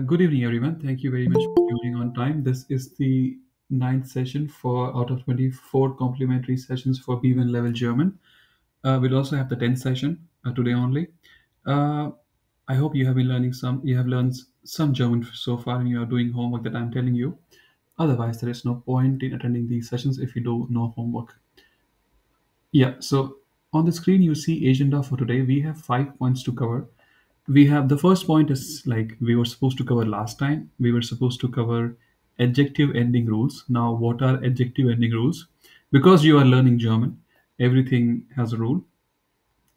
Good evening, everyone. Thank you very much for joining on time. This is the ninth session for out of 24 complimentary sessions for B1 level German. We'll also have the 10th session today only. Uh, I hope you have been learning some. You have learned some German so far, and you are doing homework that I'm telling you. Otherwise, there is no point in attending these sessions if you do no homework. Yeah, so on the screen you see agenda for today. We have 5 points to cover. We have the first point is like we were supposed to cover last time. We were supposed to cover adjective ending rules. Now, what are adjective ending rules? Because you are learning German, everything has a rule.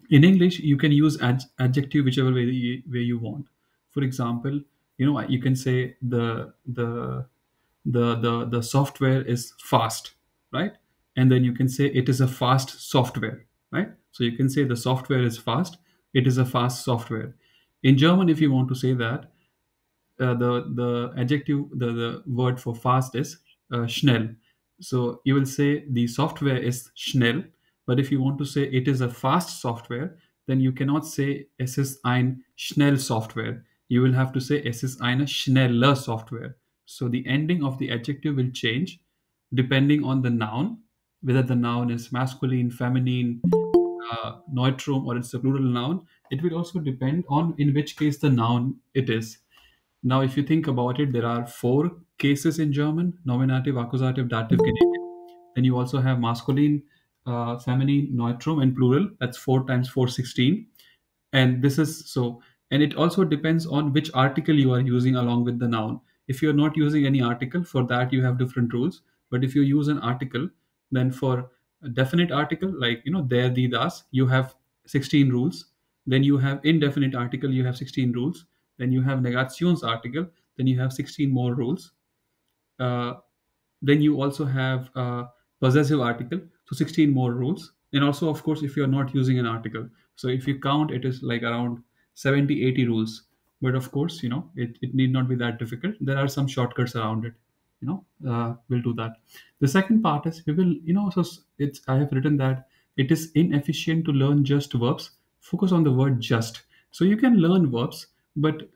In English, you can use adjective whichever way you want. For example, you can say the software is fast, right? And then you can say it is a fast software, right? So you can say the software is fast, it is a fast software. In German, if you want to say that, the adjective, the word for fast is schnell. So you will say the software is schnell, but if you want to say it is a fast software, then you cannot say es ist ein schnell software. You will have to say es ist eine schneller software. So the ending of the adjective will change depending on the noun, whether the noun is masculine, feminine, neutrum, or it's a plural noun. It will also depend on in which case the noun it is. Now, if you think about it, there are four cases in German: nominative, accusative, dative, genitive. Then you also have masculine, feminine, neutrum, and plural. That's 4 times 4, 16. And this is so, and it also depends on which article you are using along with the noun. If you're not using any article, for that you have different rules. But if you use an article, then for a definite article like there, the, das, you have 16 rules. Then you have indefinite article, you have 16 rules. Then you have negations article, then you have 16 more rules. uh, then you also have possessive article, so 16 more rules. And also, of course, if you're not using an article, so if you count, it is like around 70, 80 rules. But of course, it need not be that difficult. There are some shortcuts around it. We'll do that. The second part is we will, it's I have written that it is inefficient to learn just verbs. Focus on the word just. So you can learn verbs, but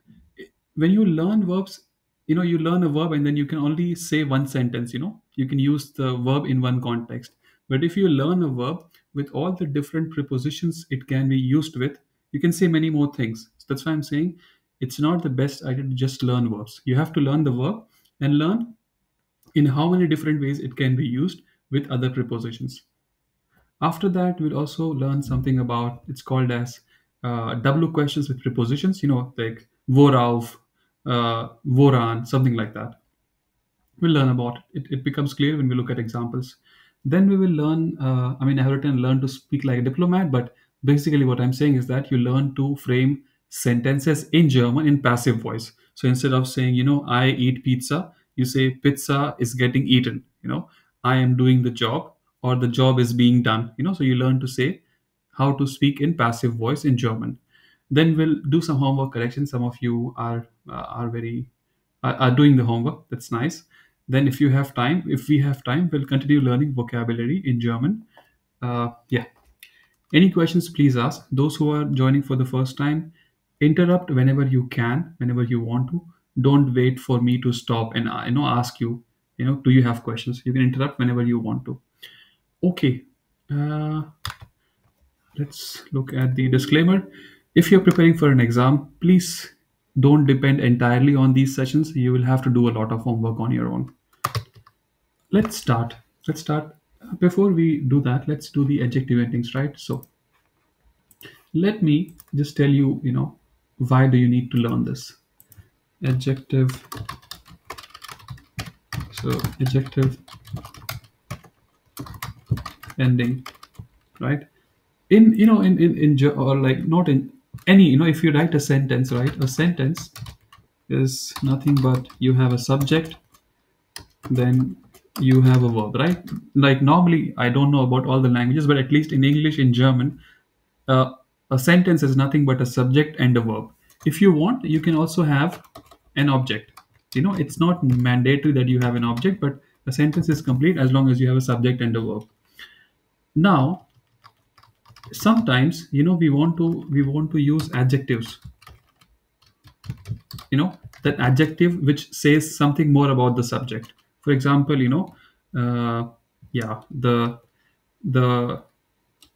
when you learn verbs, you learn a verb and then you can only say one sentence. You can use the verb in one context. But if you learn a verb with all the different prepositions it can be used with, you can say many more things. So that's why I'm saying it's not the best idea to just learn verbs. You have to learn the verb and learn in how many different ways it can be used with other prepositions. After that, we'll also learn something about, it's called as W questions with prepositions, like worauf, woran, something like that. We'll learn about it. It becomes clear when we look at examples. Then we will learn, I have written learn to speak like a diplomat, but basically what I'm saying is that you learn to frame sentences in German in passive voice. So instead of saying, I eat pizza, you say pizza is getting eaten. I am doing the job, or the job is being done. So you learn to say how to speak in passive voice in German. Then we'll do some homework correction. Some of you are very are doing the homework. That's nice. Then, if we have time, we'll continue learning vocabulary in German. Yeah. Any questions, please ask. Those who are joining for the first time, interrupt whenever you can, whenever you want to. Don't wait for me to stop and ask you. Do you have questions? You can interrupt whenever you want to. Okay. Uh, let's look at the disclaimer. If you're preparing for an exam, please don't depend entirely on these sessions. You will have to do a lot of homework on your own. Let's start. Let's start. Before we do that, let's do the adjective endings, right? So let me just tell you, why do you need to learn this? Adjective. So adjective ending, right? Or like not in any, if you write a sentence, right? A sentence is nothing but you have a subject, then you have a verb, right? Like normally, I don't know about all the languages, but at least in English, in German, uh, a sentence is nothing but a subject and a verb. If you want, you can also have an object. It's not mandatory that you have an object, but a sentence is complete as long as you have a subject and a verb. Now, sometimes, we want to use adjectives. that adjective which says something more about the subject. For example, yeah, the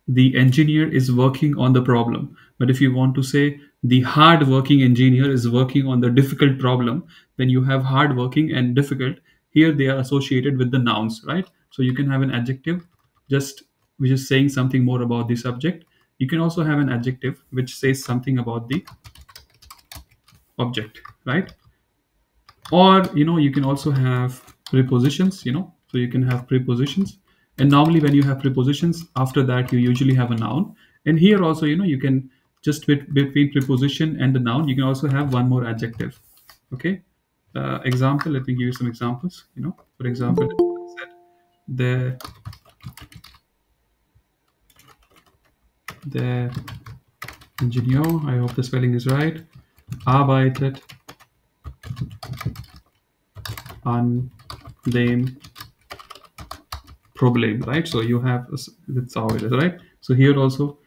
the engineer is working on the problem. But if you want to say the hard working engineer is working on the difficult problem, then you have hard working and difficult. Here they are associated with the nouns, right? So you can have an adjective just which is saying something more about the subject. You can also have an adjective which says something about the object, right? Or you can also have prepositions, so you can have prepositions. And normally when you have prepositions, after that you usually have a noun. And here also, you can just between preposition and the noun, you can also have one more adjective. Okay. Example, let me give you some examples. For example, the the engineer, I hope the spelling is right, arbeitet an dem problem, right? So you have that's how it is, right? So here also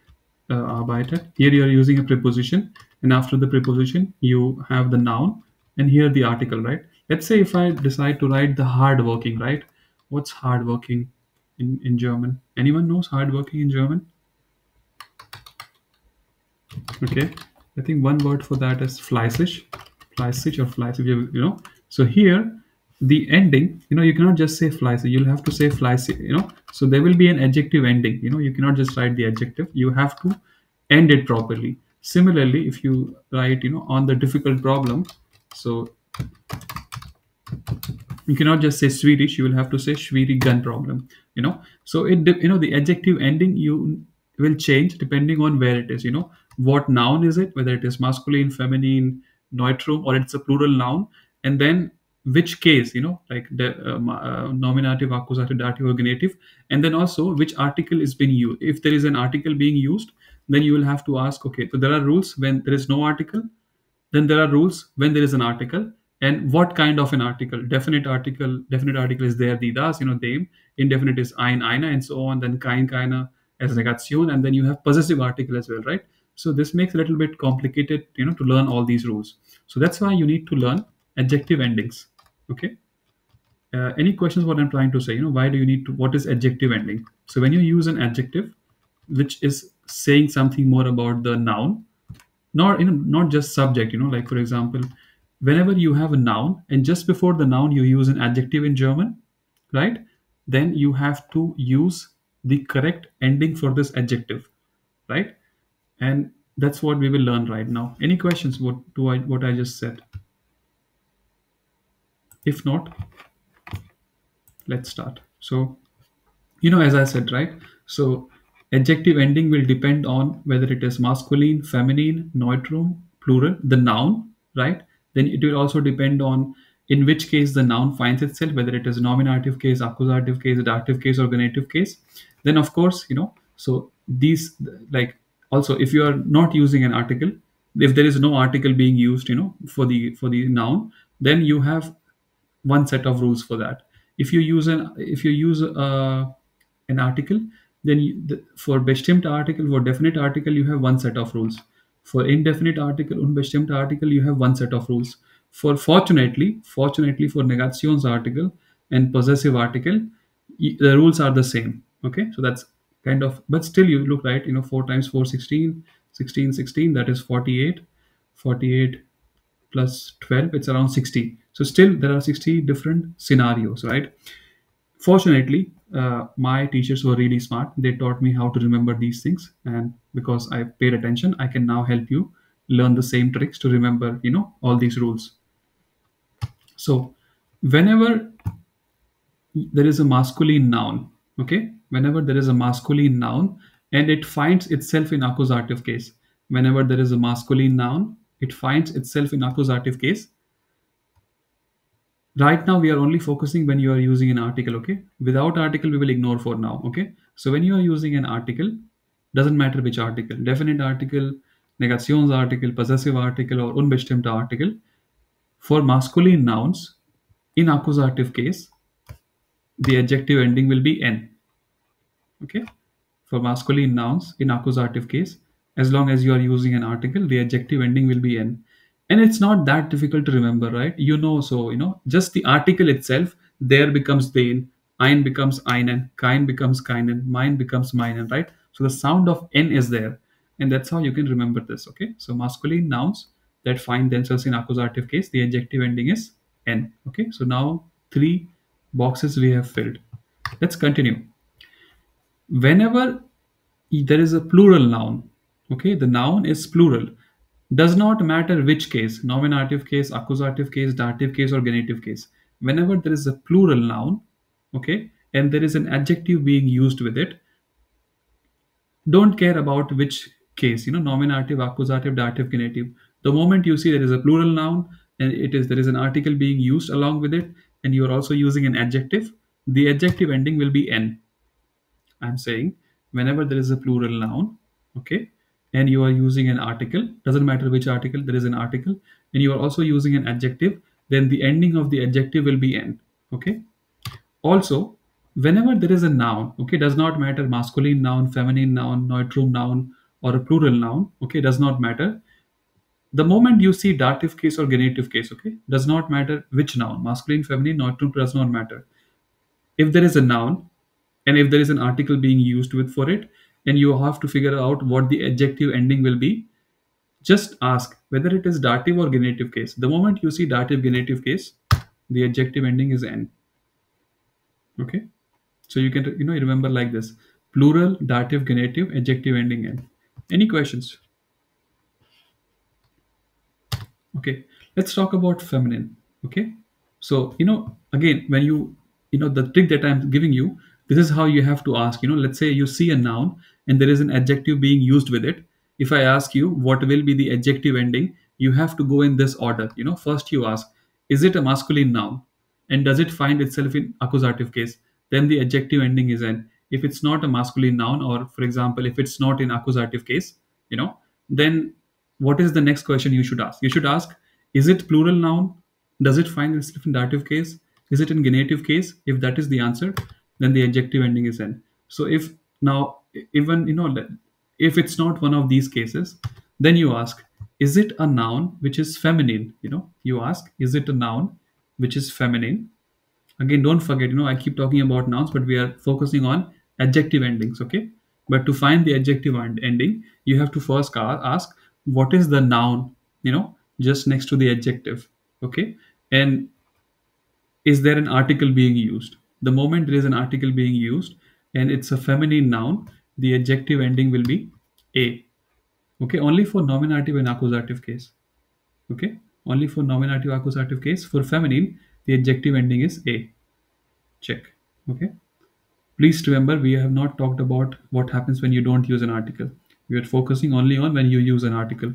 arbeitet. Here you are using a preposition, and after the preposition you have the noun, and here the article, right? Let's say if I decide to write the hardworking, right? What's hardworking in German? Anyone knows hardworking in German? Okay, I think one word for that is fleißig, fleißig or fleißig. So here the ending, you cannot just say fleißig. You'll have to say fleißig. So there will be an adjective ending. You cannot just write the adjective. You have to end it properly. Similarly, if you write, on the difficult problem, so you cannot just say Swedish. You will have to say schwierigen problem. So the adjective ending you will change depending on where it is. What noun is it, whether it is masculine, feminine, neutrum, or it's a plural noun, and then which case, like the nominative, accusative, dative, or genitive, and then also which article is being used. If there is an article being used, then you will have to ask, okay, so there are rules when there is no article, then there are rules when there is an article, and what kind of an article. Definite article is there, the das, them. Indefinite is ein, eine, and so on. Then kein, keine as negation, and then you have possessive article as well, right? So this makes a little bit complicated, to learn all these rules. So that's why you need to learn adjective endings. Okay. Any questions? What I'm trying to say, why do you need to? What is adjective ending? So when you use an adjective, which is saying something more about the noun, not just subject, like for example, whenever you have a noun and just before the noun you use an adjective in German, right? Then you have to use the correct ending for this adjective, right? And that's what we will learn right now. Any questions what I just said? If not, let's start. So as I said, right? So adjective ending will depend on whether it is masculine, feminine, neutrum, plural, the noun, right? Then it will also depend on in which case the noun finds itself, whether it is nominative case, accusative case, dative case, or genitive case. Then of course, so these, like, also if you are not using an article, if there is no article being used, for the noun, then you have one set of rules for that. If you use an article, then for bestimmte article, for definite article, you have one set of rules. For indefinite article, unbestimmte article, you have one set of rules. For fortunately for negations article and possessive article, the rules are the same. Okay, so that's kind of, but still you look, right, 4 times 4, 16, 16, 16, that is 48. 48 plus 12, it's around 60. So still there are 60 different scenarios, right? Fortunately, my teachers were really smart. They taught me how to remember these things, and because I paid attention, I can now help you learn the same tricks to remember, all these rules. So whenever there is a masculine noun, okay, whenever there is a masculine noun and it finds itself in accusative case, whenever there is a masculine noun, it finds itself in accusative case. Right now we are only focusing when you are using an article. Okay, without article we will ignore for now. Okay, so when you are using an article, doesn't matter which article, definite article, negations article, possessive article, or unbestimmte article, for masculine nouns in accusative case, the adjective ending will be n. Okay, for masculine nouns in accusative case, as long as you are using an article, the adjective ending will be n. And it's not that difficult to remember, right? So just the article itself, there becomes den, ein becomes einen, kein becomes keinen, mein becomes meinen, right? So the sound of n is there, and that's how you can remember this. Okay, so masculine nouns that find themselves in accusative case, the adjective ending is n. Okay, so now three boxes we have filled. Let's continue. Whenever there is a plural noun, okay, the noun is plural, does not matter which case, nominative case, accusative case, dative case, or genitive case. Whenever there is a plural noun, okay, and there is an adjective being used with it, don't care about which case, nominative, accusative, dative, genitive. The moment you see there is a plural noun and there is an article being used along with it, and you are also using an adjective, the adjective ending will be n. I'm saying whenever there is a plural noun, okay, and you are using an article, doesn't matter which article, there is an article, and you are also using an adjective, then the ending of the adjective will be n. Okay. Also, whenever there is a noun, okay, does not matter masculine noun, feminine noun, neutrum noun, or a plural noun, okay, does not matter. The moment you see dative case or genitive case, okay, does not matter which noun, masculine, feminine, neutrum, does not matter. If there is a noun and if there is an article being used with for it, and you have to figure out what the adjective ending will be, just ask whether it is dative or genitive case. The moment you see dative genitive case, the adjective ending is n. Okay, so you can remember like this: plural, dative, genitive, adjective ending n. Any questions? Okay, let's talk about feminine. Okay, so again, when the trick that I'm giving you, this is how you have to ask. Let's say you see a noun and there is an adjective being used with it. If I ask you what will be the adjective ending, you have to go in this order. First you ask, is it a masculine noun, and does it find itself in accusative case? Then the adjective ending is n. If it's not a masculine noun, or for example, if it's not in accusative case, then what is the next question you should ask? You should ask, is it plural noun? Does it find itself in dative case? Is it in genitive case? If that is the answer, then the adjective ending is n. So if now, even if it's not one of these cases, then you ask, is it a noun which is feminine? You ask, is it a noun which is feminine? Again, don't forget, I keep talking about nouns, but we are focusing on adjective endings, okay? But to find the adjective ending, you have to first ask, what is the noun, just next to the adjective, okay? And is there an article being used? The moment there is an article being used and it's a feminine noun, the adjective ending will be a, okay? Only for nominative and accusative case, okay? Only for nominative accusative case. For feminine, the adjective ending is a. Check, okay? Please remember, we have not talked about what happens when you don't use an article. We are focusing only on when you use an article.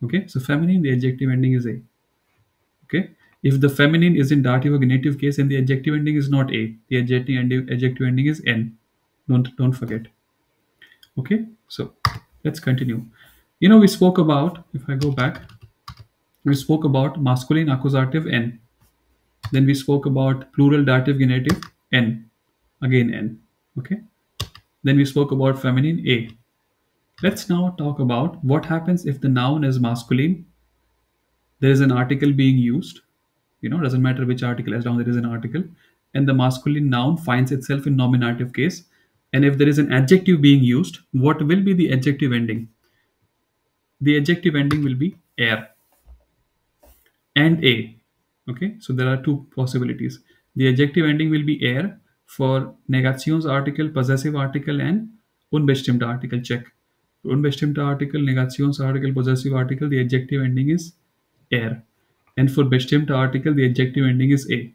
Okay, so feminine, the adjective ending is a. Okay, if the feminine is in dative or genitive case and the adjective ending is not a, the adjective ending is n. Don't forget. Okay, so let's continue. We spoke about, if I go back, we spoke about masculine accusative n. Then we spoke about plural dative genitive n. Again n. Okay. Then we spoke about feminine a. Let's now talk about what happens if the noun is masculine. There is an article being used. Doesn't matter which article, as long as there is an article. And the masculine noun finds itself in nominative case. And if there is an adjective being used, what will be the adjective ending? The adjective ending will be er and a. Okay, so there are two possibilities. The adjective ending will be er for Negationsartikel, possessive article, and unbestimmte article. Check. Unbestimmte article, Negationsartikel, possessive article, the adjective ending is er. And for bestimmte article, the adjective ending is a.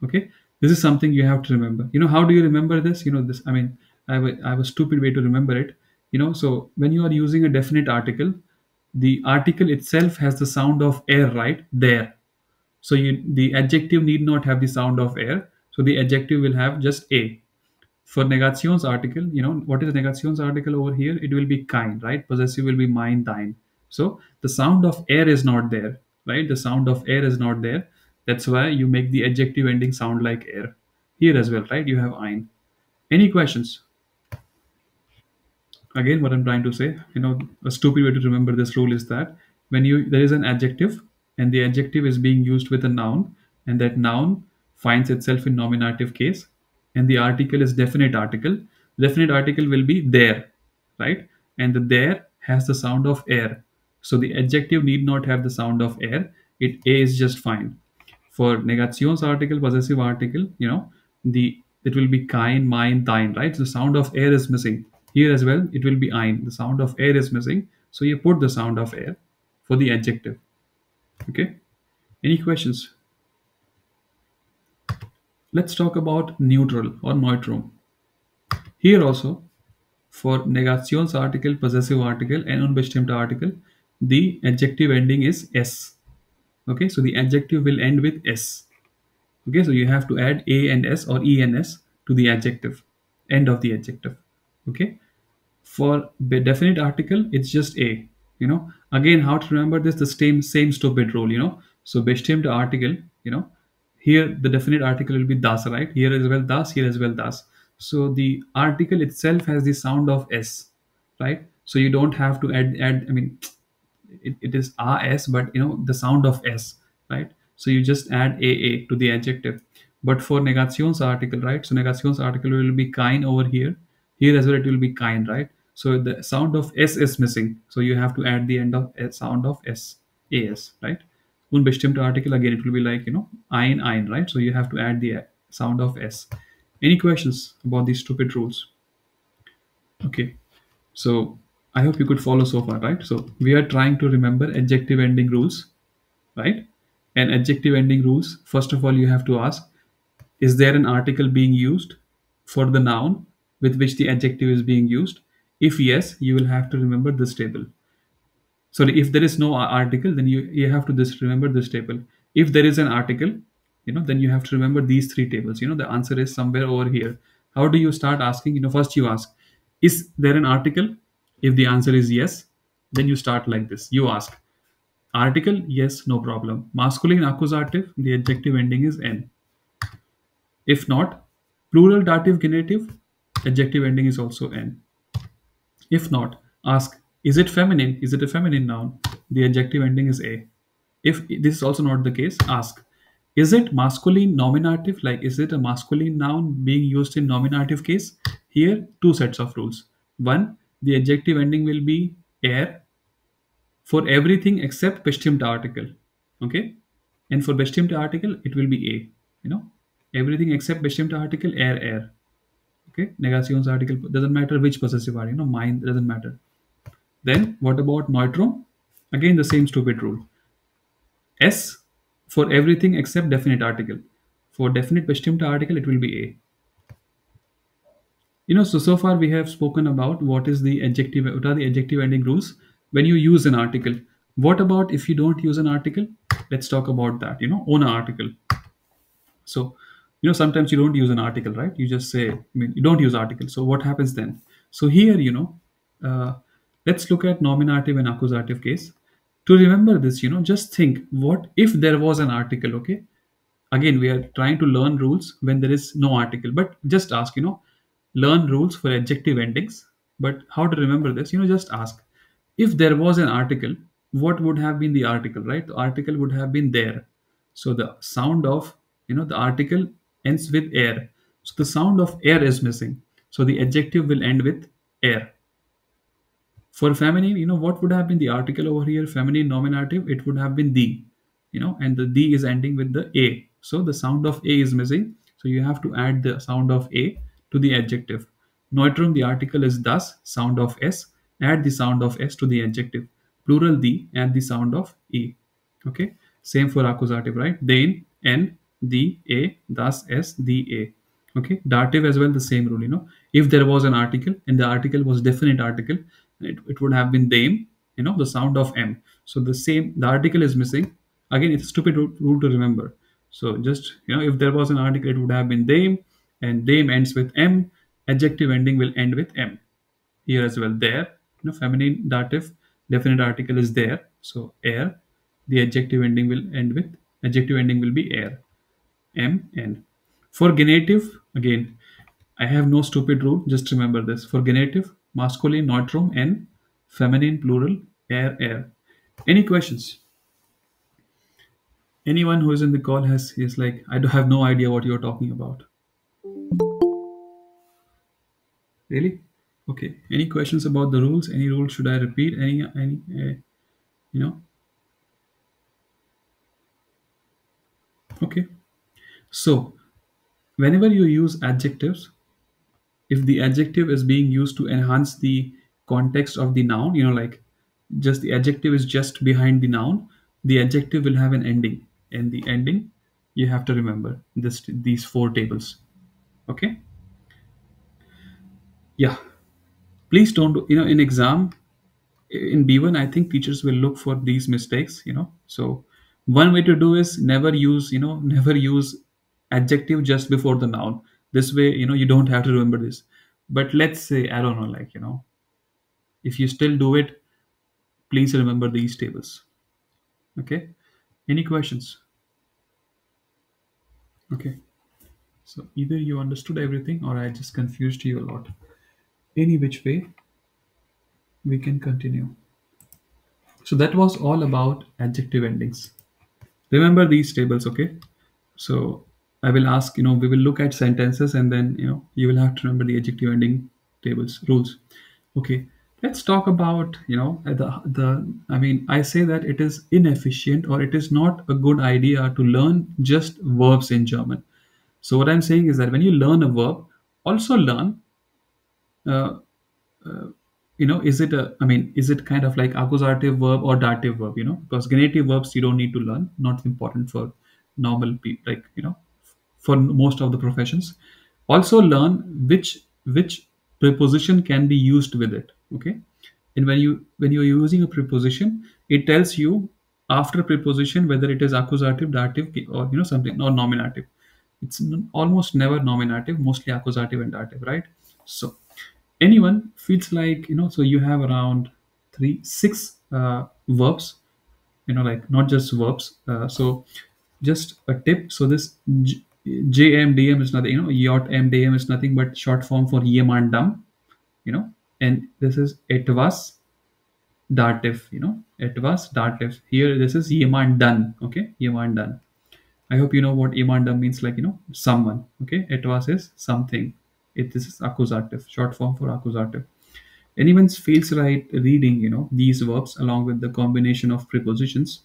Okay, this is something you have to remember. How do you remember this? This, I mean, I have a stupid way to remember it. So when you are using a definite article, the article itself has the sound of air, right there. So the adjective need not have the sound of air. So the adjective will have just a. For negations article, what is negations article over here? It will be kind, right? Possessive will be mine, thine. So the sound of air is not there, right? The sound of air is not there. That's why you make the adjective ending sound like air. Here as well, right? You have ein. Any questions? Again, what I'm trying to say, a stupid way to remember this rule is that when you there is an adjective and the adjective is being used with a noun, and that noun finds itself in nominative case, and the article is definite article. Definite article will be there, right? And the there has the sound of air, so the adjective need not have the sound of air. A is just fine. For negationsartikel, possessive article, the it will be kein, mein, dein, right? The sound of air is missing. Here as well, it will be ein. The sound of air is missing, so you put the sound of air for the adjective. Okay. Any questions? Let's talk about neutral or neutrum. Here also, for negationsartikel, possessive article, and unbestimmte article, the adjective ending is s. Okay, so the adjective will end with s. Okay, so you have to add a and s or e and s to the adjective, end of the adjective. Okay, for definite article, it's just a. Again, how to remember this? The same stupid rule. So bestimmte article. Here the definite article will be das, right? Here as well das, here as well das. So the article itself has the sound of s, right? So you don't have to add. I mean, it is rs, but the sound of s, right? So you just add a to the adjective. But for negations article, right? So negations article will be kind over here. Here as well it will be kind, right? So the sound of s is missing, so you have to add the end of sound of s, as, right? Unbestimmte article, again it will be like ein, right? So you have to add the sound of s. Any questions about these stupid rules? Okay, so I hope you could follow so far, right? So we are trying to remember adjective ending rules, right? And adjective ending rules, first of all, you have to ask, is there an article being used for the noun with which the adjective is being used? If yes, you will have to remember this table. Sorry, if there is no article, then you have to just remember this table. If there is an article, then you have to remember these three tables. The answer is somewhere over here. How do you start asking? First you ask, is there an article? If the answer is yes, then you start like this. You ask, article, yes, no problem. Masculine accusative, the adjective ending is n. If not, plural dative genitive, adjective ending is also n. If not, ask, is it feminine? Is it a feminine noun? The adjective ending is a. If this is also not the case, ask, is it masculine nominative? Like, is it a masculine noun being used in nominative case? Here, two sets of rules. One, the adjective ending will be er for everything except bestimmte article. Okay? And for bestimmte article, it will be a. Everything except bestimmte article, er. Okay? Negations article, doesn't matter which possessive are, mine, doesn't matter. Then, what about neutrum? Again, the same stupid rule. S for everything except definite article. For definite bestimmte article, it will be a. So far we have spoken about what are the adjective ending rules when you use an article. What about if you don't use an article? Let's talk about that. Own an article. So, sometimes you don't use an article, right? You just say, you don't use article. So what happens then? So here, let's look at nominative and accusative case. To remember this, just think, what if there was an article, okay? Again, we are trying to learn rules when there is no article, but just ask, learn rules for adjective endings. But how to remember this? Just ask, if there was an article, what would have been the article, right? The article would have been there. So the sound of, the article ends with air. So the sound of air is missing. So the adjective will end with air. For feminine, what would have been the article over here? Feminine nominative, it would have been the, and the the is ending with the a. So the sound of a is missing. So you have to add the sound of a to the adjective. Neutrum, the article is thus, sound of s, add the sound of s to the adjective. Plural the, add the sound of e. Okay. Same for accusative, right? Then, n, the, a, thus, s, the, a. Okay, dative as well, the same rule. If there was an article and the article was definite article, it would have been them, the sound of m. So the article is missing. Again, it's a stupid rule to remember. So just, if there was an article, it would have been them, and them ends with m. Adjective ending will end with m. Here as well, there, feminine dative, definite article is there. So air, the adjective ending will end with, adjective ending will be air. M, N. For genitive, again, I have no stupid rule. Just remember this. For genitive, masculine, neutrum, N, feminine, plural, air, air. Any questions? Anyone who is in the call has is like, I do have no idea what you're talking about. Really? Okay. Any questions about the rules? Any rules should I repeat? Any you know? Okay. So whenever you use adjectives, if the adjective is being used to enhance the context of the noun, like just the adjective is just behind the noun, the adjective will have an ending, and the ending you have to remember these four tables. Okay. Yeah. Please don't in exam, in B1, I think teachers will look for these mistakes. So one way to do is never use never use adjective just before the noun. This way, you don't have to remember this. But let's say, I don't know, like, if you still do it, please remember these tables. Okay. Any questions? Okay. So either you understood everything or I just confused you a lot. Any which way, we can continue. So that was all about adjective endings. Remember these tables, okay? So I will ask, we will look at sentences, and then, you will have to remember the adjective ending tables rules. Okay. Let's talk about, I mean, I say that it is inefficient or it is not a good idea to learn just verbs in German. So what I'm saying is that when you learn a verb, also learn uh, is it is it kind of like accusative verb or dative verb, because genitive verbs you don't need to learn, not important for normal people, like, for most of the professions. Also learn which preposition can be used with it. Okay. And when you're using a preposition, it tells you after preposition whether it is accusative, dative, or something, or nominative. It's almost never nominative, mostly accusative and dative, right? So anyone feels like, so you have around three six verbs, like not just verbs. So just a tip. So this jmdm is nothing, yacht mdm is nothing but short form for yemandam, and this is it was dative, it was dative. Here this is yemandan. Okay, yemandan. I hope you know what imandam means, like, someone. Okay, it was is something. This is accusative, short form for accusative. Anyone feels right reading, these verbs along with the combination of prepositions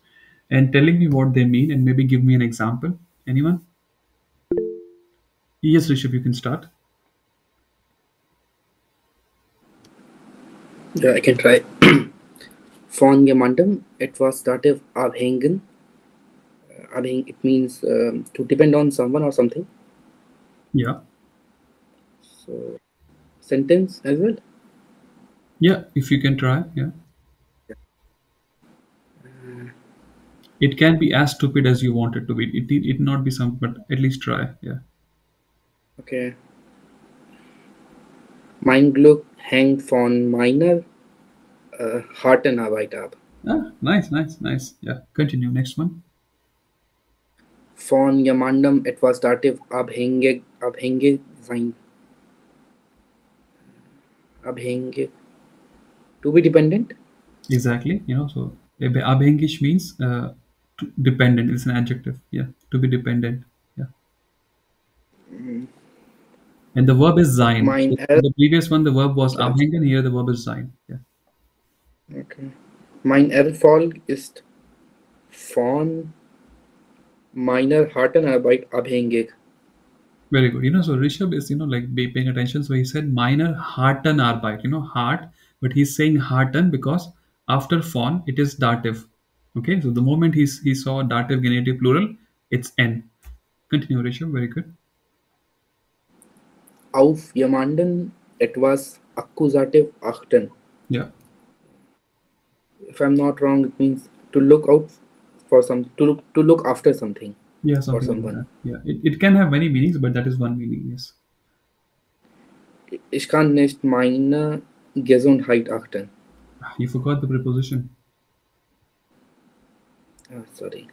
and telling me what they mean and maybe give me an example. Anyone? Yes, Rishabh, you can start. Yeah, I can try. Von jemandem etwas dativ abhängen. Abhäng, it means to depend on someone or something. Yeah. So, sentence as well. Yeah, if you can try. Yeah. It can be as stupid as you want it to be. It not be some, but at least try. Yeah. Okay. Mein Glück hängt von meiner Hartenarbeit ab. Ah, nice, nice, nice. Yeah. Continue. Next one. Von jemandem etwas dativ abhängig sein. Abhängig. To be dependent. Exactly. So abhängisch means dependent. It's an adjective. Yeah. To be dependent. Yeah. And the verb is sein. Mein So er the previous one, the verb was ja, abhängen. Here, the verb is sein. Yeah. okay. Mein Erfolg ist von meiner Hartenarbeit abhängig. Very good. So Rishabh is, like paying attention. So he said minor harten arbeit, heart, but he's saying harten because after von, it is dative. Okay. So the moment he saw dative, genitive, plural, it's N. Continue, Rishabh. Very good. Auf jemanden etwas Akkusativ achten. Yeah. If I'm not wrong, it means to look out for to look after something Yeah, or something like someone. that. Yeah. It can have many meanings, but that is one meaning. Yes. Ich kann nicht meine Gesundheit achten. You forgot the preposition. Sorry.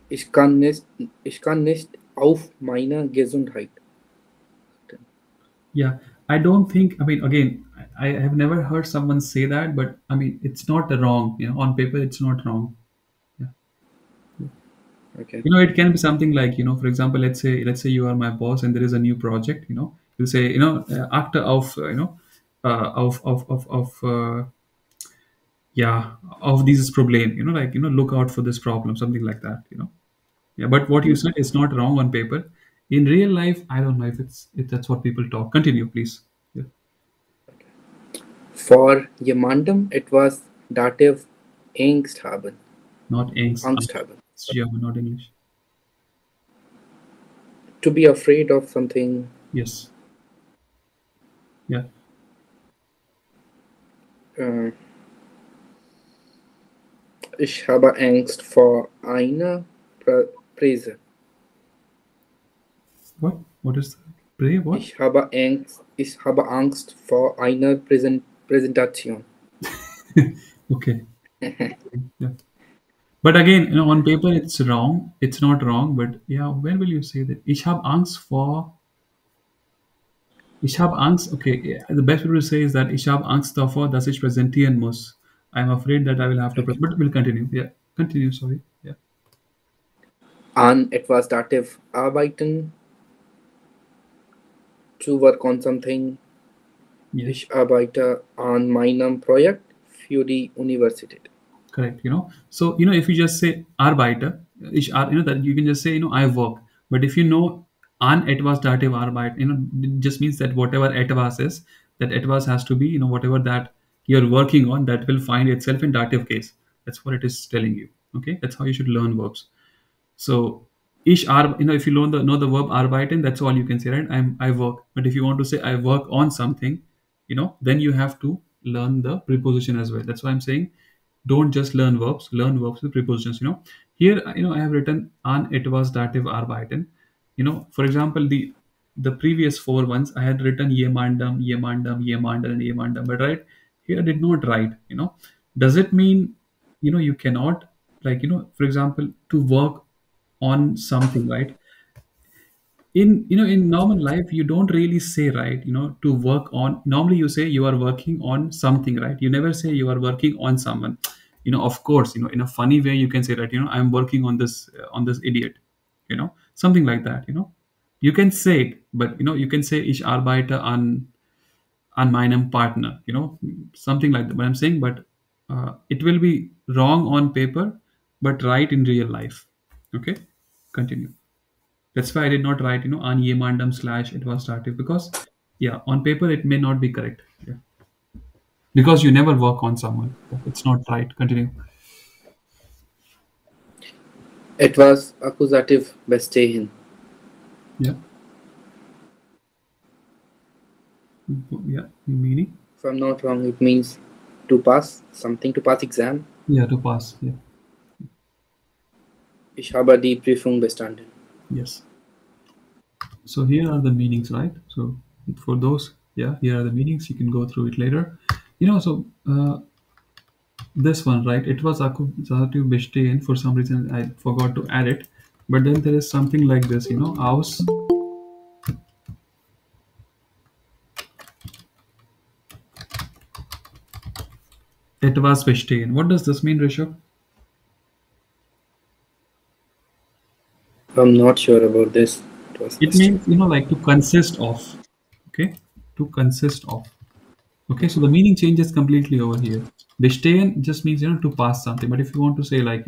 Ich kann nicht auf meine Gesundheit achten. Yeah, I don't think. I mean, again, I have never heard someone say that, but I mean, it's not wrong. On paper, it's not wrong. Yeah. Okay. It can be something like, for example, let's say you are my boss and there is a new project. You say, actor of, yeah, of this problem. Like, look out for this problem, something like that. Yeah, but what you said is not wrong on paper. In real life, I don't know if that's what people talk. Continue, please. Yeah. For jemandem etwas dative Angst haben. Not angst. Angst haben. It's German, not English. To be afraid of something. Yes. Yeah. Uh, Ich habe Angst vor einer Präse. What is that? Pray what? Ich habe Angst vor einer Präsentation. Okay. Yeah. But again, on paper it's wrong. It's not wrong, but yeah, when will you say that? Ich habe Angst. Okay, yeah, the best way to say is that ich habe Angst davor, dass ich präsentieren muss. I'm afraid that I will have to. Okay. But we'll continue. Yeah, continue. Sorry. Yeah. An etwas dative arbeiten. To work on something. Yeah. Ich arbeite an meinem Projekt für die Universität. Correct. So if you just say arbeiter, that you can just say I work. But if you know an etwas dative arbeit, it just means that whatever etwas is, that etwas has to be whatever that you're working on, that will find itself in dative case. That's what it is telling you. Okay, that's how you should learn verbs. So if you know the verb arbeiten, that's all you can say, right? I work. But if you want to say I work on something, then you have to learn the preposition as well. That's why I'm saying don't just learn verbs with prepositions. Here, I have written an etwas dative arbeiten. For example, the previous four ones I had written jemandem, jemandem, jemanden, and jemandem, but right here I did not write. Does it mean you cannot, like, for example, to work on something, right? In normal life you don't really say, right, to work on. Normally you say you are working on something, right? You never say you are working on someone. Of course, in a funny way you can say that, I'm working on this idiot, something like that. You can say it, but you can say ich arbeite an meinem Partner, something like that. But I'm saying, but it will be wrong on paper, but right in real life. Okay, continue. That's why I did not write, an jemandem slash it was dative, because yeah, on paper it may not be correct. Yeah. Because you never work on someone. It's not right. Continue. Etwas Akkusativ bestehen. Yeah. Yeah. Meaning? If I'm not wrong, it means to pass something, to pass exam. Yeah, to pass. Yeah. Ich habe die Prüfung bestanden. Yes. So here are the meanings, right? So for those, yeah, here are the meanings. You can go through it later. So this one, right? It was accusative bestehen. For some reason, I forgot to add it. But then there is something like this, aus. Etwas bestehen. What does this mean, Rishabh? I'm not sure about this. It means, like to consist of. Okay? To consist of. Okay, so the meaning changes completely over here. Bestehen just means, to pass something. But if you want to say, like,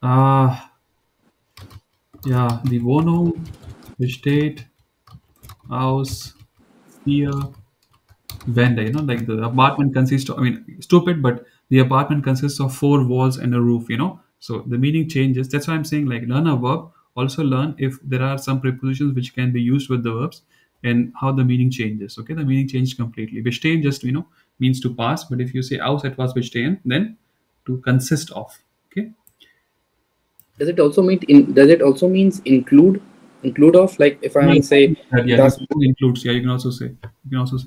uh, yeah, die Wohnung besteht aus vier Wände, like the apartment consists of, I mean, stupid, but the apartment consists of four walls and a roof. So the meaning changes. That's why I'm saying, like, learn a verb. Also learn if there are some prepositions which can be used with the verbs and how the meaning changes. Okay, the meaning changed completely. Bestehen just, means to pass, but if you say aus etwas bestehen, then to consist of. Okay. Does it also means include of, like if I Yeah, want to say something like that. Yeah, das includes. Yeah, you can also say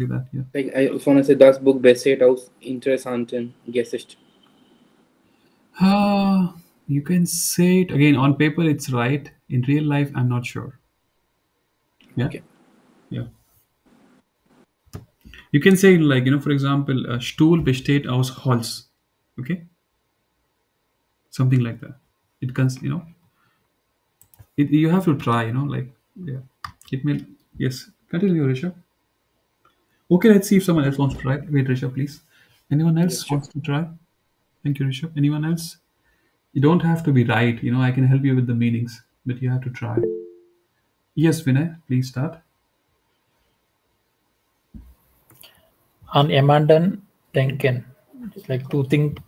that. Yeah. like I also want to say das Buch besteht aus interessanten Geschichten. You can say it again. On paper it's right. In real life I'm not sure. Yeah. Okay. Yeah. You can say like, for example, Stuhl besteht aus Holz. Okay, something like that. It can, you have to try. Like, yeah, it may. Yes, continue, Risha. Okay, let's see if someone else wants to try. Wait, Risha, please. Anyone Yes, else sure. wants to try? Thank you, Risha. Anyone else? You don't have to be right. I can help you with the meanings, but you have to try. Yes, Vinay, please start. An jemanden denken. It's like to think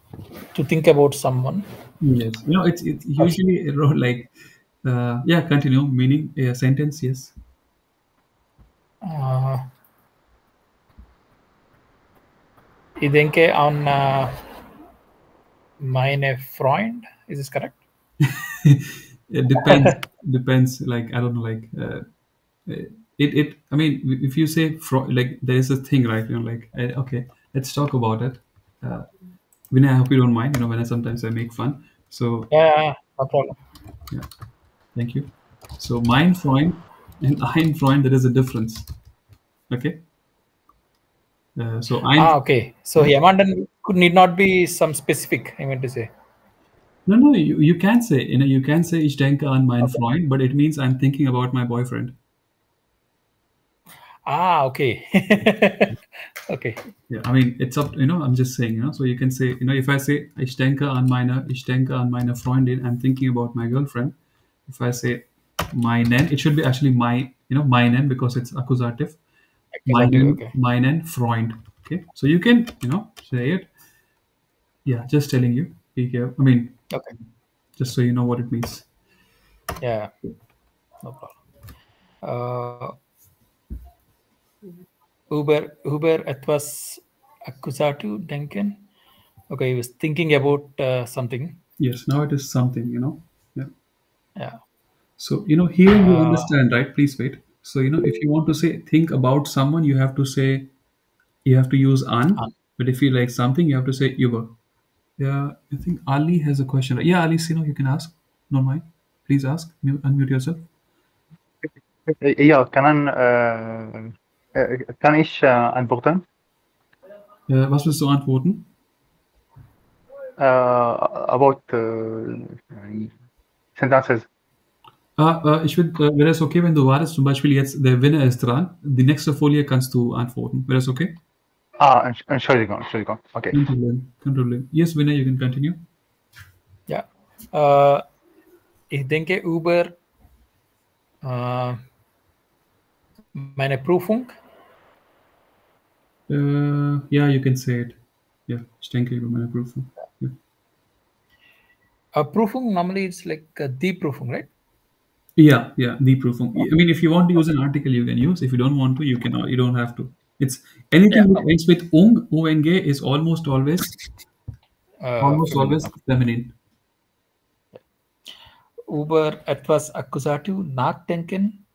about someone. Yes, it's usually like, yeah, continue. Meaning, a sentence. Yes. Uh, ich denke an meine Freund. Is this correct? It depends. Depends. Like, I don't know. Like, it. I mean, if you say like, there is a thing, right? Like, okay, let's talk about it. Uh, Vinay, I hope you don't mind. When sometimes I make fun. So Yeah, no problem. yeah, thank you. So mein Freund and ein Freund, there is a difference. Okay. So ein. Okay. So jemanden need not be some specific, I meant to say. No, you can say, you can say ich denke an meinen Okay. Freund, but it means I'm thinking about my boyfriend. Okay. Okay. Yeah, I mean, it's up, I'm just saying, so you can say, if I say ich denke an meine Freundin, I'm thinking about my girlfriend. If I say meinen, it should be actually meinen, because it's accusative. Accusative, okay. Meinen Freund. Okay, so you can, say it. Yeah, just telling you. Be careful. I mean, Okay. just so you know what it means. Yeah, no problem. Über etwas accusative denken. Okay, he was thinking about something. Yes, now it is something, Yeah. Yeah. So, here you Uh, understand, right? Please wait. So, if you want to say think about someone, you have to use an. an. But if you like something, you have to say über. Yeah, I think Ali has a question. Yeah, Ali, you can ask. No mind. Please ask. Unmute yourself. Ja, kann ich antworten? Was willst du antworten? About sentences. Wäre es okay, wenn du wartest, zum Beispiel jetzt, der Winner ist dran, die nächste Folie kannst du antworten. Wäre das okay? Entschuldigung. Okay. Kein Problem, kein Problem. Yes, Winner, you can continue. Ja. Ich denke über meine Prüfung. Yeah, you can say it. Yeah, ich denke über meine Prüfung. Yeah. Prüfung normally it's like the Prüfung, right? Yeah, the Prüfung. I mean, if you want to use an article, you can use. If you don't want to, you cannot. You don't have to. It's anything Yeah. that ends with ung is almost always Feminine. Okay. feminine. Über etwas accusative nachdenken.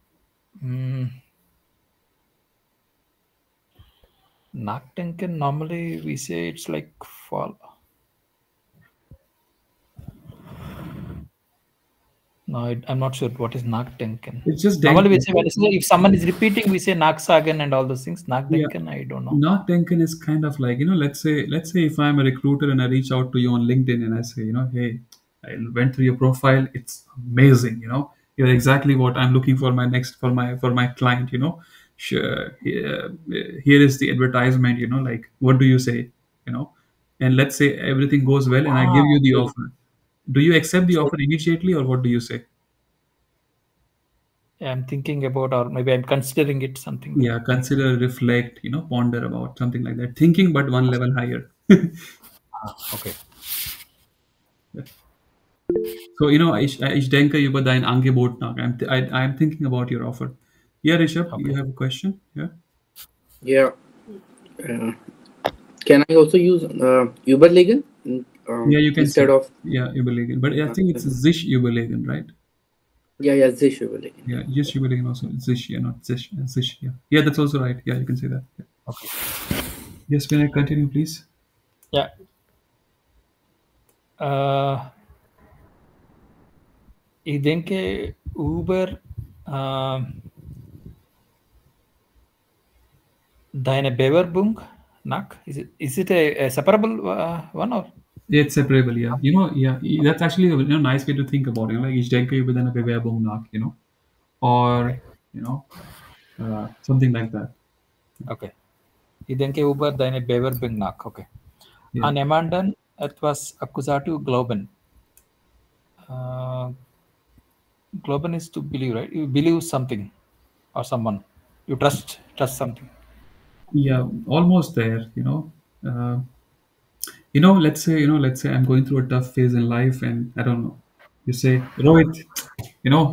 Nachdenken normally we say it's like fall. No, I'm not sure what is nachdenken. It's just Normally we denken. say if someone is repeating, we say nachsagen and all those things. Yeah. Nachdenken, I don't know. Nachdenken is kind of like, let's say if I'm a recruiter and I reach out to you on LinkedIn and I say, hey, I went through your profile, it's amazing, you're exactly what I'm looking for my next for my client, Sure, here is the advertisement, like what do you say, and let's say everything goes well and I give you the Okay. offer. Do you accept the So offer immediately, or what do you say? I'm thinking about, or maybe I'm considering it something like Yeah, that. consider, reflect, ponder about something like that. Thinking, but one level higher. Okay. So, ich denke über dein Angebot nach. I'm thinking about your offer. Yeah, Rishabh, you Okay. have a question? Yeah. Yeah. Uh, can I also use überlegen Yeah, you can say. instead of Yeah, überlegen. But I think it's sich überlegen, right? yeah sich überlegen. Yeah, just überlegen also. Sich, yeah, not sich. Sich, yeah. Yeah, that's also right. Yeah, you can say that. Yeah. Okay. Yes, can I continue, please? Yeah. Ich denke über Deine Bewerbung nach? Is it a separable one or? It's separable, yeah. Yeah, that's actually a nice way to think about it. Like ich denke über deine Bewerbung nach, or Okay. something like that. Okay. Ich denke über deine Bewerbung nach. Okay. Yeah, An jemanden etwas Akkusativ glauben. Glauben is to believe, right? You believe something or someone. You trust something. yeah, almost there. Let's say I'm going through a tough phase in life, and I don't know. You say, Rohit,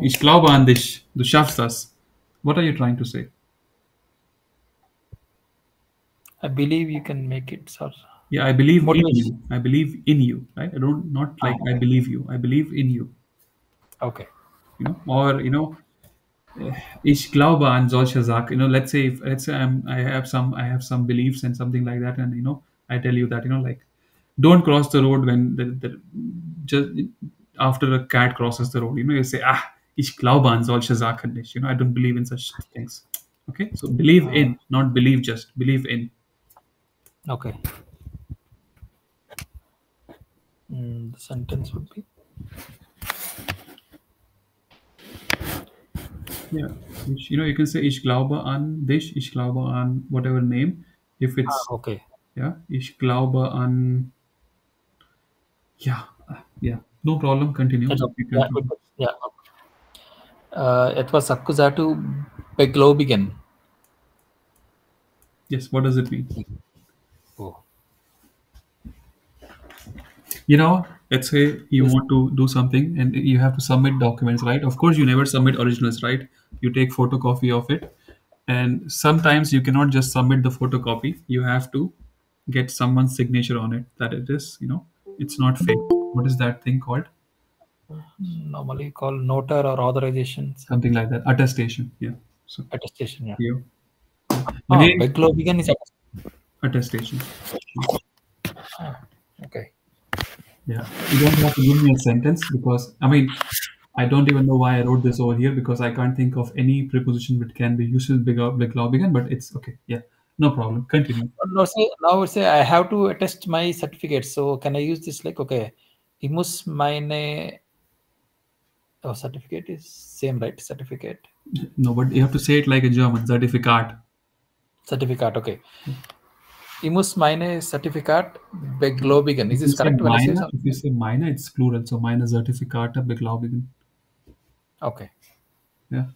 ich glaube an dich. Du schaffst das. What are you trying to say? I believe you can make it. Sir. Yeah, I believe in Motivation. you. I believe in you, right? I don't not like I Okay. believe you. I believe in you. Okay. Or ich glaube an solche Sachen. Let's say I have some beliefs and something like that, and I tell you that like don't cross the road when the just after a cat crosses the road. You say ich glaube an solche Sachen nicht. I don't believe in such things. Okay, so believe in, not believe just believe in. Okay. The sentence would be Yeah, you can say ich glaube an dich, ich glaube an whatever name. If it's okay. yeah, ich glaube an yeah, yeah, no problem. Continue. That's You okay. can Yeah. continue. Yeah. Etwas Akkusativ beglaubigen. Yes, what does it mean? Oh. Let's say you Yes. want to do something and you have to submit documents, right? Of course, you never submit originals, right? You take photocopy of it, and sometimes you cannot just submit the photocopy. You have to get someone's signature on it that it is, it's not fake. What is that thing called? Normally called notar or authorization Something like that. Attestation. Yeah. So attestation. Yeah. here. Again, Beglaubigen is attestation. okay. Yeah. You don't have to give me a sentence because I don't even know why I wrote this over here because I can't think of any preposition which can be used with big again, but it's okay. Yeah. No problem. Continue. Now say I have to attest my certificate. So can I use this like okay? Ich muss meine certificate is same, right? Certificate. No, but you have to say it like a German. Certificat. Certificate. Okay. Ich muss meine Certificat beglaubigen. Is If you this say correct when I say meine, if you something? say meine, it's plural. So meine Certificate beglaubigen. Okay. Yeah.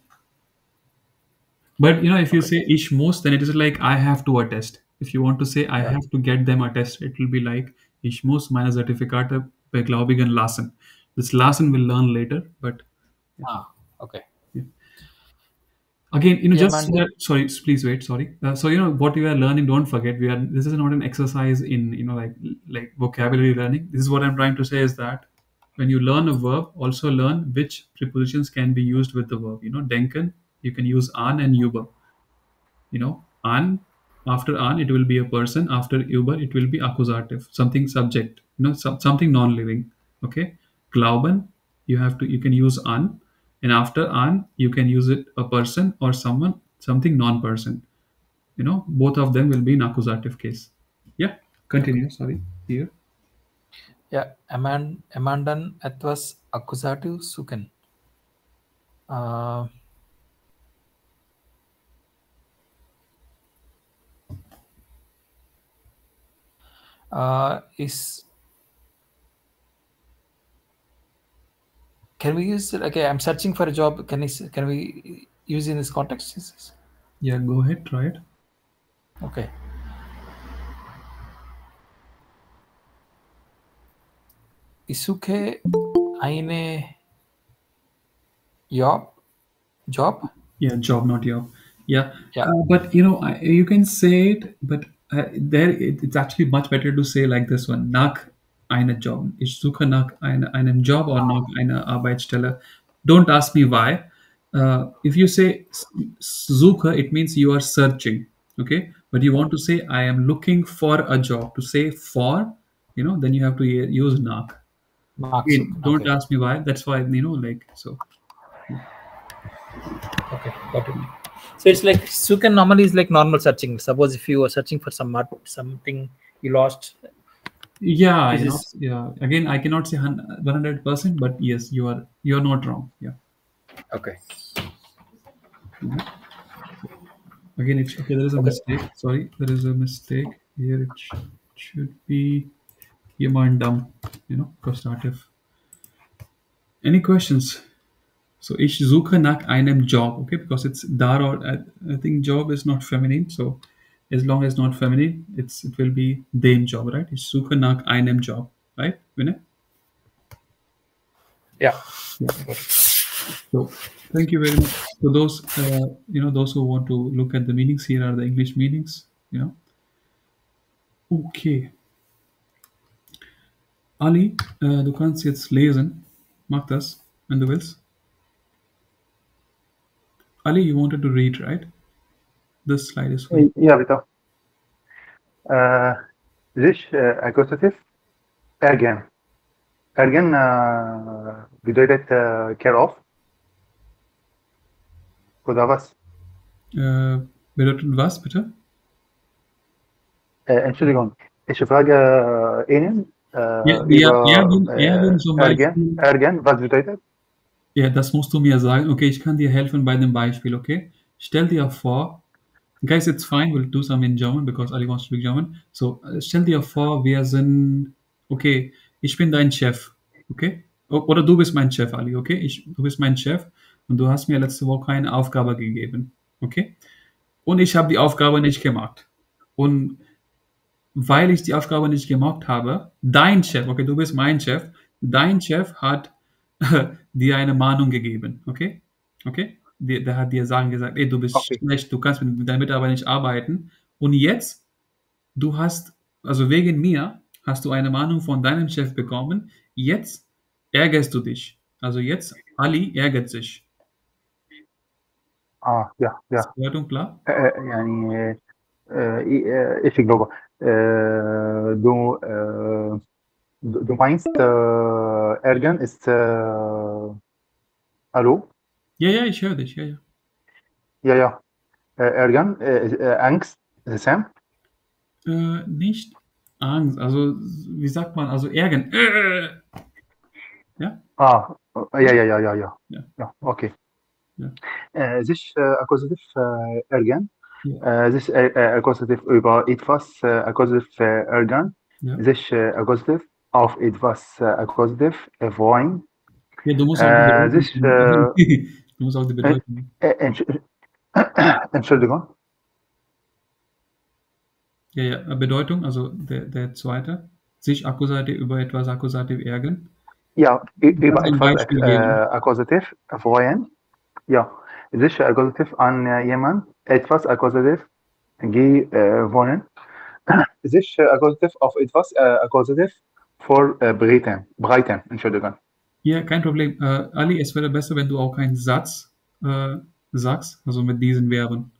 But if you say ich muss, then it is like I have to attest. If you want to say I Yeah. have to get them attest, it will be like ich muss meine Zertifikate beglaubigen lassen. This lassen we'll learn later, but Okay. yeah. Again, Yeah, just so man. that, sorry, please wait, sorry. So what we are learning, don't forget, this is not an exercise in like vocabulary learning. This is what I'm trying to say is that when you learn a verb, also learn which prepositions can be used with the verb. Denken, you can use an and über. An, after an it will be a person, after über it will be accusative, something subject, something non-living. Okay, glauben, you can use an, and after an you can use it a person or someone, something non-person. Both of them will be in accusative case. Yeah, Okay. continue, sorry, here. Yeah. Emandan etwas Akkusativ suchen. Is can we use it? Okay, I'm searching for a job. Can we use in this context? Yeah, go ahead, try it. Okay. Ich suche eine Job. Yeah, job, not job. Yeah, Yeah. but you can say it, but it's actually much better to say like this one. Nach einer Job. Ich suche nach einem Job or nach einer Arbeitsstelle. Don't ask me why. If you say suche, it means you are searching. Okay, but you want to say I am looking for a job. To say for, then you have to use nach. Mark Again, suchen. don't Okay. ask me why. That's why like so. Okay. Got it. So it's like suchen normally is like normal searching. Suppose if you are searching for something you lost. Yeah, This is yeah. Again, I cannot say 100%, but yes, you are not wrong. Yeah. okay. Again, okay. There is a Okay. mistake. Sorry, there is a mistake here. It should be jemandem. Causative. Any questions? So ich suche nach einem Job, okay? Because it's dar or I think job is not feminine. So as long as not feminine, it will be dem Job, right? Ich suche nach einem Job, right? Vinay? Yeah. Yeah. So thank you very much. So those those who want to look at the meanings, here are the English meanings. Okay. Ali, du kannst jetzt lesen. Mach das, wenn du willst. Ali, you wanted to read, right? This slide is for you. Ja, bitte. Sich accusative ergen. Ergen bedeutet care of oder was? Bedeutet was, bitte? Entschuldigung, ich frage Ihnen Ergen zum Beispiel. Ergen, was bedeutet? Ja, das musst du mir sagen. Okay, ich kann dir helfen bei dem Beispiel, okay? Stell dir vor, guys, it's fine, we'll do some in German because Ali wants to speak German. So, stell dir vor, wir sind, okay, ich bin dein Chef, okay? Oder du bist mein Chef, Ali, okay? Du bist mein Chef und du hast mir letzte Woche eine Aufgabe gegeben, okay? Und ich habe die Aufgabe nicht gemacht. Und weil ich die Aufgabe nicht gemacht habe, dein Chef, okay, du bist mein Chef, dein Chef hat dir eine Mahnung gegeben, okay? Okay? Der hat dir gesagt, ey, du bist Okay. schlecht, du kannst mit deinen Mitarbeitern nicht arbeiten. Und jetzt, also wegen mir, hast du eine Mahnung von deinem Chef bekommen. Jetzt ärgerst du dich. Also jetzt, Ali ärgert sich. Ja. Ist die Bedeutung klar? يعني ich glaube, du meinst, ärgern ist, hallo? Ja, ich höre dich, ja. Ja. Ärgern, Angst, the same? Nicht Angst, also wie sagt man, also ärgern. Ja? Ja. Ja. Ja, okay. Ja. Sich accusative ärgern, Ja. sich accusative über etwas accusative ärgern, Ja. sich accusative auf etwas accusative wollen, Ja, du musst auch die Bedeutung sich, du musst auch die Bedeutung. Entschuldigung. Ja, Bedeutung, also der zweite. Sich Akkusativ über etwas Akkusativ ärgern. Ja, Du über kannst ein etwas Beispiel geben. accusative wollen. Ja, sich accusative an jemand, etwas accusative gewonnen. Sich accusative auf etwas accusative verbreiten. Entschuldigung. Ja, kein Problem. Ali, es wäre besser, wenn du auch einen Satz sagst, also mit diesen Verben.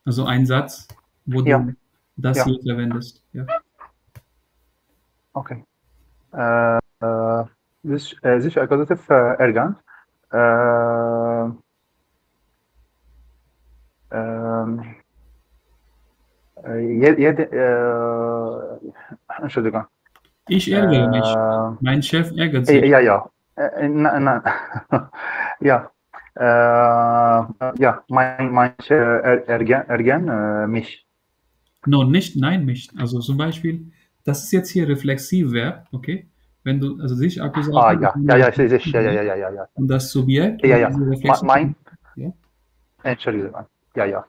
Also ein Satz, wo Ja. du das Ja. hier verwendest. Ja. Okay. Sich accusative ärgern. Entschuldigung. Ich ärgere mich. Mein Chef ärgert sich. Ja. Nein. Ja. Ja, mein Chef ärgern mich. No, nein, nicht. Also zum Beispiel, das ist jetzt hier Reflexivverb, okay? Wenn du, also sich Akkusativ. Ja. Und das Subjekt Ja. und diese Reflexiv. Ja? Entschuldigung. Ja.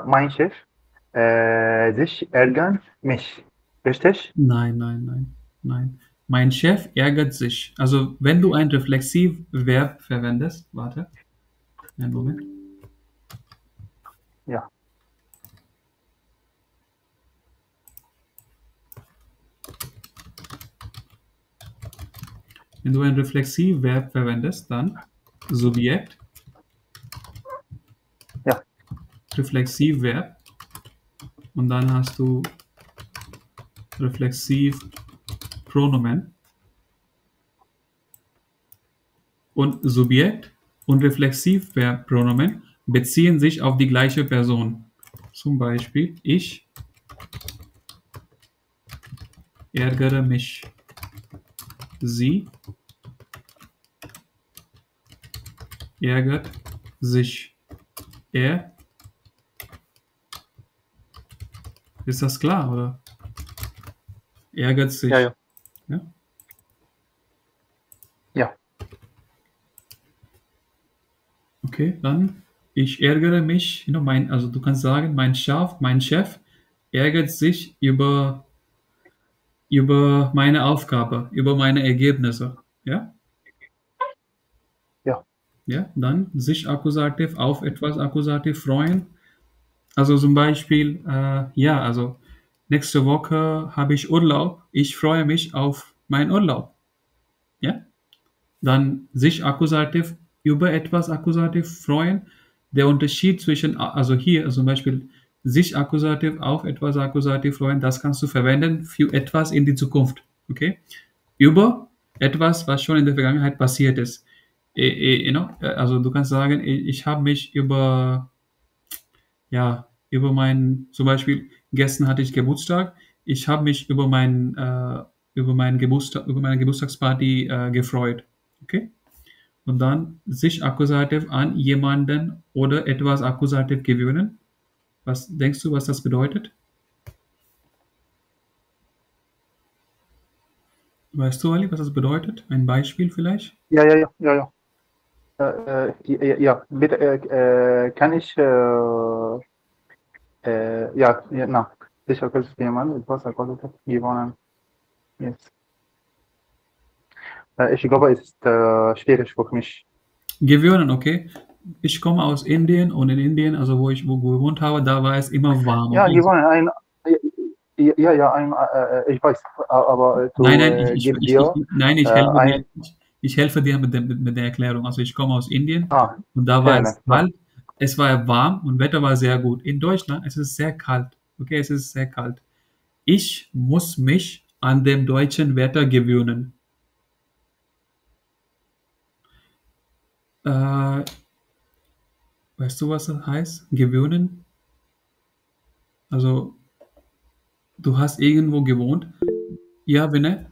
Mein Chef sich ärgern mich. Richtig? Nein. Mein Chef ärgert sich. Also wenn du ein Reflexivverb verwendest, warte, einen Moment. Ja. Wenn du ein Reflexivverb verwendest, dann Subjekt. Ja. Reflexivverb. Und dann hast du Reflexivpronomen. Und Subjekt und Reflexivpronomen. beziehen sich auf die gleiche Person. Zum Beispiel, ich ärgere mich. Sie ärgert sich. Er. Ist das klar, oder? Ärgert sich. Ja, ja. Ja? Ja. Okay, dann ich ärgere mich, also du kannst sagen, mein Chef ärgert sich über meine Aufgabe, über meine Ergebnisse. Ja? Ja. Ja, dann sich Akkusativ auf etwas Akkusativ freuen. Also zum Beispiel, ja, also nächste Woche habe ich Urlaub. Ich freue mich auf meinen Urlaub. Ja? Dann sich Akkusativ über etwas Akkusativ freuen. Der Unterschied zwischen, also hier also zum Beispiel, sich Akkusativ auf etwas Akkusativ freuen, das kannst du verwenden für etwas in die Zukunft. Okay? Über etwas, was schon in der Vergangenheit passiert ist. Also du kannst sagen, ich habe mich über zum Beispiel, gestern hatte ich Geburtstag, ich habe mich über meine Geburtstagsparty gefreut. Okay? Und dann sich Akkusativ an jemanden oder etwas Akkusativ gewöhnen. Was denkst du, was das bedeutet? Weißt du, Ali, was das bedeutet? Ein Beispiel vielleicht? Ja, ja, ja, ja, ja. Ja, bitte, kann ich, ja, na, sicher kurz jemand etwas akkusativ gewonnen. Jetzt. Ich glaube, es ist schwierig für mich. Gewöhnen, okay. Ich komme aus Indien und in Indien, also wo ich gewohnt habe, da war es immer warm. Ja, Okay? gewonnen, ich weiß, aber Nein, du nein, gib dir nein, ein, ich helfe dir mit der Erklärung. Also ich komme aus Indien ah, und da war vielen es Dank, ja, kalt, es war warm und Wetter war sehr gut. In Deutschland es ist sehr kalt. Okay, es ist sehr kalt. Ich muss mich an dem deutschen Wetter gewöhnen. Äh, weißt du, was das heißt? Gewöhnen? Also du hast irgendwo gewohnt. Ja, Vinay?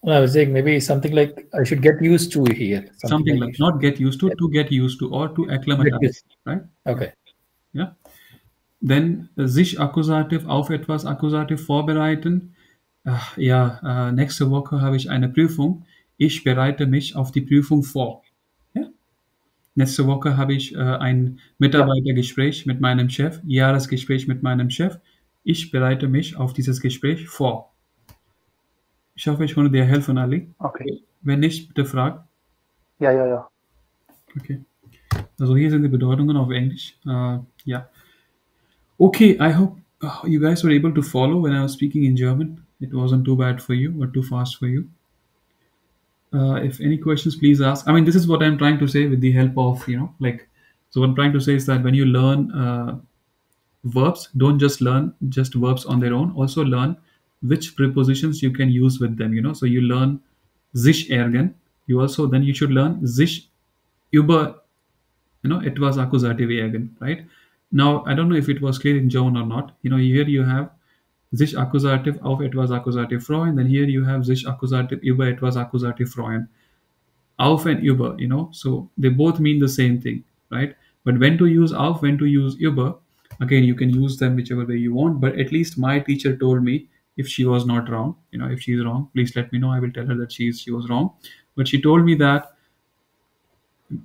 I was saying maybe something like I should get used to here. Something Something like like not get used to get used to, or to get acclimatize, used. right? Okay. Ja. Then sich Akkusativ auf etwas Akkusativ vorbereiten. Ja, nächste Woche habe ich eine Prüfung. Ich bereite mich auf die Prüfung vor. Ja? Nächste Woche habe ich ein ja, Mitarbeitergespräch mit meinem Chef, Jahresgespräch mit meinem Chef. Ich bereite mich auf dieses Gespräch vor. Ich hoffe, ich konnte dir helfen, Ali. okay, Wenn nicht, bitte frag. ja, ja, ja, Okay. Also hier sind die Bedeutungen auf Englisch. Ja. Okay, I hope you guys were able to follow when I was speaking in German. It wasn't too bad for you or too fast for you. If any questions, please ask. I mean, this is what I'm trying to say with the help of, so what I'm trying to say is that when you learn verbs, don't just learn just verbs on their own. Also learn which prepositions you can use with them, So you learn sich ärgern. You should learn sich über, etwas Akkusative ärgern, right? Now, I don't know if it was clear in German or not. Here you have sich Akkusativ auf etwas Akkusativ freuen. Then here you have sich Akkusativ über etwas Akkusativ freuen. Auf and über, so they both mean the same thing, right? But when to use auf, when to use über, again, you can use them whichever way you want. But at least my teacher told me, if she was not wrong, if she's wrong, please let me know. I will tell her that she was wrong. But she told me that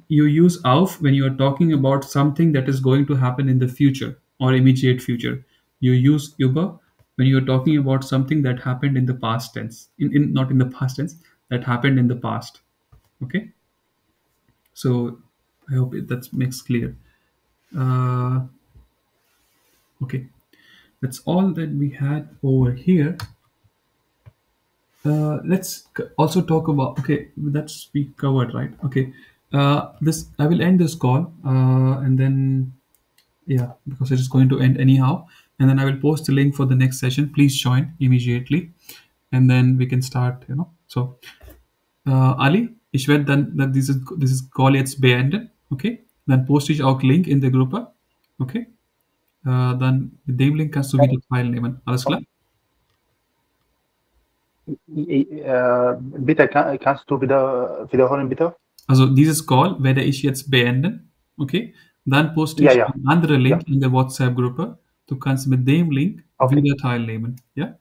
you use auf when you are talking about something that is going to happen in the future or immediate future. You use über when you are talking about something that happened in the past tense. Not in the past tense, that happened in the past. Okay. So I hope that makes clear. Uh, okay, that's all that we had over here. Let's also talk about. Okay, that's we covered, right? Okay, this I will end this call, and then yeah, because it is going to end anyhow, and then I will post the link for the next session. Please join immediately, and then we can start. Ali, ich werde dann dieses Call jetzt beenden. Okay, Dann poste ich auch Link in der Gruppe. Okay? Dann mit dem Link kannst du wieder teilnehmen. Alles klar? Bitte, kannst du wiederholen, bitte? Also dieses Call werde ich jetzt beenden. Okay? Dann poste Ja, ich ja. einen anderen Link in der WhatsApp-Gruppe. Du kannst mit dem Link Okay. wieder teilnehmen. Ja?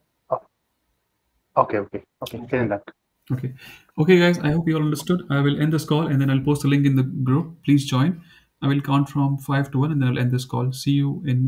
Okay. Vielen Dank. Okay. Okay, guys, I hope you all understood. I will end this call and then I'll post a link in the group. Please join. I will count from 5 to 1 and then I'll end this call. See you in